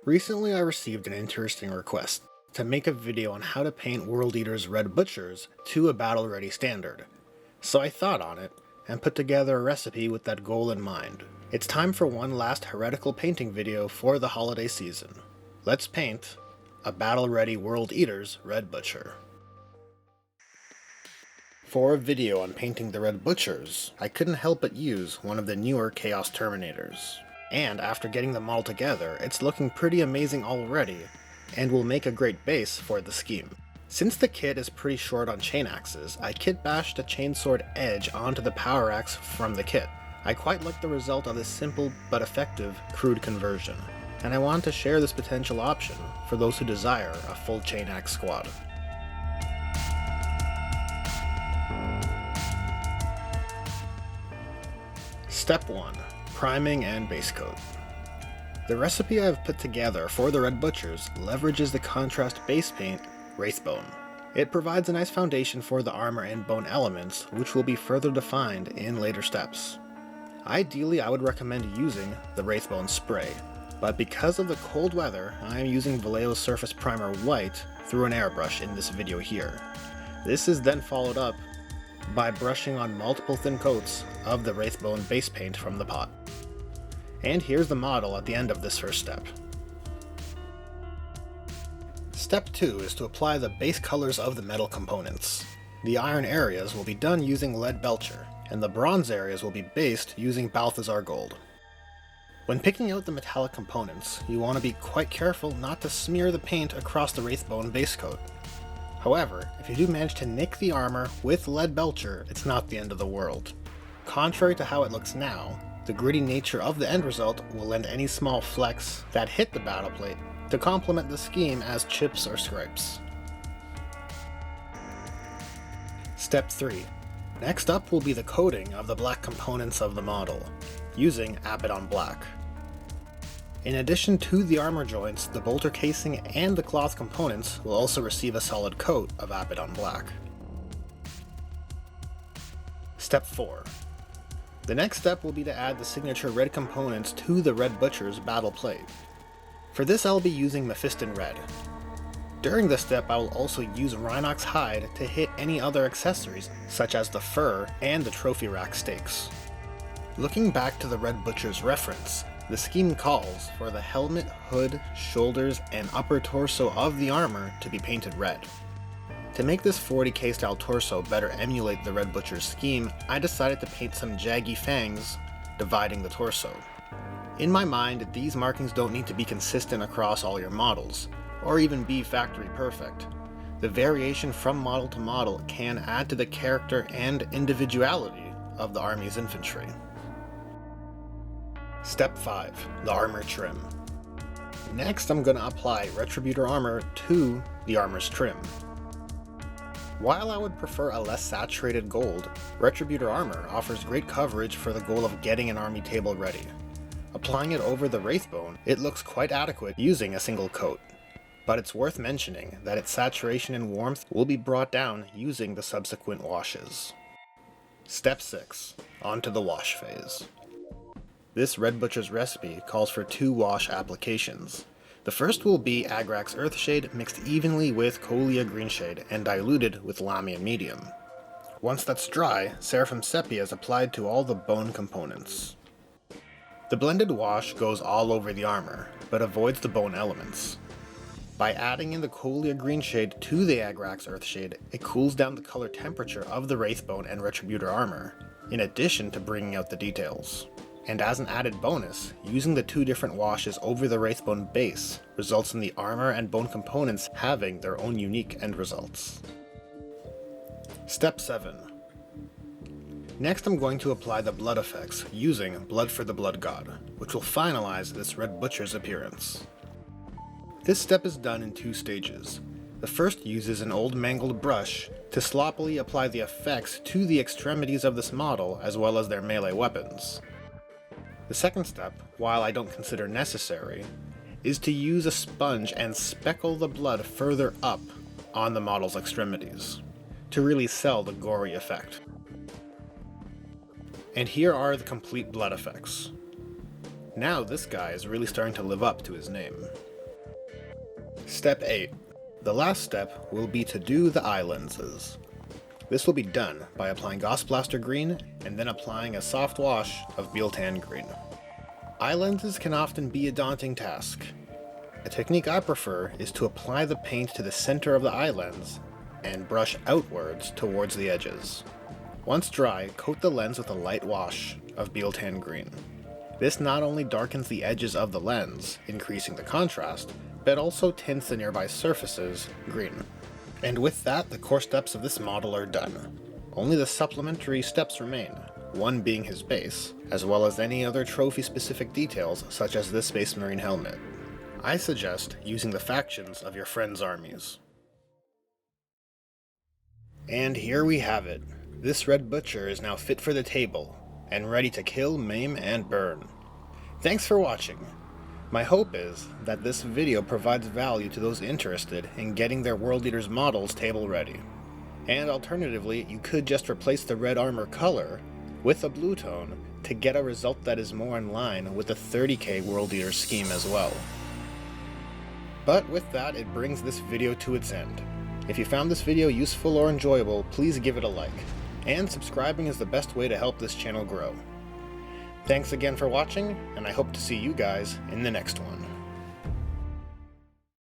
Recently I received an interesting request to make a video on how to paint World Eater's Red Butchers to a battle-ready standard. So I thought on it, and put together a recipe with that goal in mind. It's time for one last heretical painting video for the holiday season. Let's paint a battle-ready World Eater's Red Butcher. For a video on painting the Red Butchers, I couldn't help but use one of the newer Chaos Terminators. And after getting them all together, it's looking pretty amazing already, and will make a great base for the scheme. Since the kit is pretty short on chain axes, I kit bashed a chainsword edge onto the power axe from the kit. I quite like the result of this simple but effective crude conversion, and I want to share this potential option for those who desire a full chain axe squad. Step 1. Priming and base coat. The recipe I have put together for the Red Butchers leverages the contrast base paint, Wraithbone. It provides a nice foundation for the armor and bone elements, which will be further defined in later steps. Ideally, I would recommend using the Wraithbone spray, but because of the cold weather, I am using Vallejo's Surface Primer White through an airbrush in this video here. This is then followed up by brushing on multiple thin coats of the Wraithbone base paint from the pot. And here's the model at the end of this first step. Step 2 is to apply the base colors of the metal components. The iron areas will be done using Lead Belcher, and the bronze areas will be based using Balthazar Gold. When picking out the metallic components, you want to be quite careful not to smear the paint across the Wraithbone base coat. However, if you do manage to nick the armor with Lead Belcher, it's not the end of the world. Contrary to how it looks now, the gritty nature of the end result will lend any small flecks that hit the battle plate to complement the scheme as chips or scrapes. Step 3. Next up will be the coating of the black components of the model, using Abaddon Black. In addition to the armor joints, the bolter casing and the cloth components will also receive a solid coat of Abaddon Black. Step 4. The next step will be to add the signature red components to the Red Butcher's battle plate. For this I will be using Mephiston Red. During this step I will also use Rhinox Hide to hit any other accessories such as the fur and the trophy rack stakes. Looking back to the Red Butcher's reference, the scheme calls for the helmet, hood, shoulders, and upper torso of the armor to be painted red. To make this 40k style torso better emulate the Red Butcher's scheme, I decided to paint some jaggy fangs dividing the torso. In my mind, these markings don't need to be consistent across all your models, or even be factory perfect. The variation from model to model can add to the character and individuality of the army's infantry. Step 5. The armor trim. Next I'm going to apply Retributor armor to the armor's trim. While I would prefer a less saturated gold, Retributor armor offers great coverage for the goal of getting an army table ready. Applying it over the Wraithbone, it looks quite adequate using a single coat. But it's worth mentioning that its saturation and warmth will be brought down using the subsequent washes. Step 6. Onto the wash phase. This Red Butcher's recipe calls for 2 wash applications. The first will be Agrax Earthshade mixed evenly with Colia Greenshade and diluted with Lamia Medium. Once that's dry, Seraphim Sepia is applied to all the bone components. The blended wash goes all over the armor, but avoids the bone elements. By adding in the Colia Greenshade to the Agrax Earthshade, it cools down the color temperature of the Wraithbone and Retributor armor, in addition to bringing out the details. And as an added bonus, using the 2 different washes over the Wraithbone base results in the armor and bone components having their own unique end results. Step 7. Next I'm going to apply the blood effects using Blood for the Blood God, which will finalize this Red Butcher's appearance. This step is done in 2 stages. The first uses an old mangled brush to sloppily apply the effects to the extremities of this model as well as their melee weapons. The second step, while I don't consider necessary, is to use a sponge and speckle the blood further up on the model's extremities, to really sell the gory effect. And here are the complete blood effects. Now this guy is really starting to live up to his name. Step 8. The last step will be to do the eye lenses. This will be done by applying Gauss Blaster Green and then applying a soft wash of Biel-Tan Green. Eye lenses can often be a daunting task. A technique I prefer is to apply the paint to the center of the eye lens and brush outwards towards the edges. Once dry, coat the lens with a light wash of Biel-Tan Green. This not only darkens the edges of the lens, increasing the contrast, but also tints the nearby surfaces green. And with that, the core steps of this model are done. Only the supplementary steps remain, one being his base, as well as any other trophy-specific details such as this Space Marine helmet. I suggest using the factions of your friends' armies. And here we have it. This Red Butcher is now fit for the table, and ready to kill, maim, and burn. Thanks for watching. My hope is that this video provides value to those interested in getting their World Eaters models table ready. And alternatively, you could just replace the red armor color with a blue tone to get a result that is more in line with the 30k World Eater scheme as well. But with that, it brings this video to its end. If you found this video useful or enjoyable, please give it a like, and subscribing is the best way to help this channel grow. Thanks again for watching, and I hope to see you guys in the next one.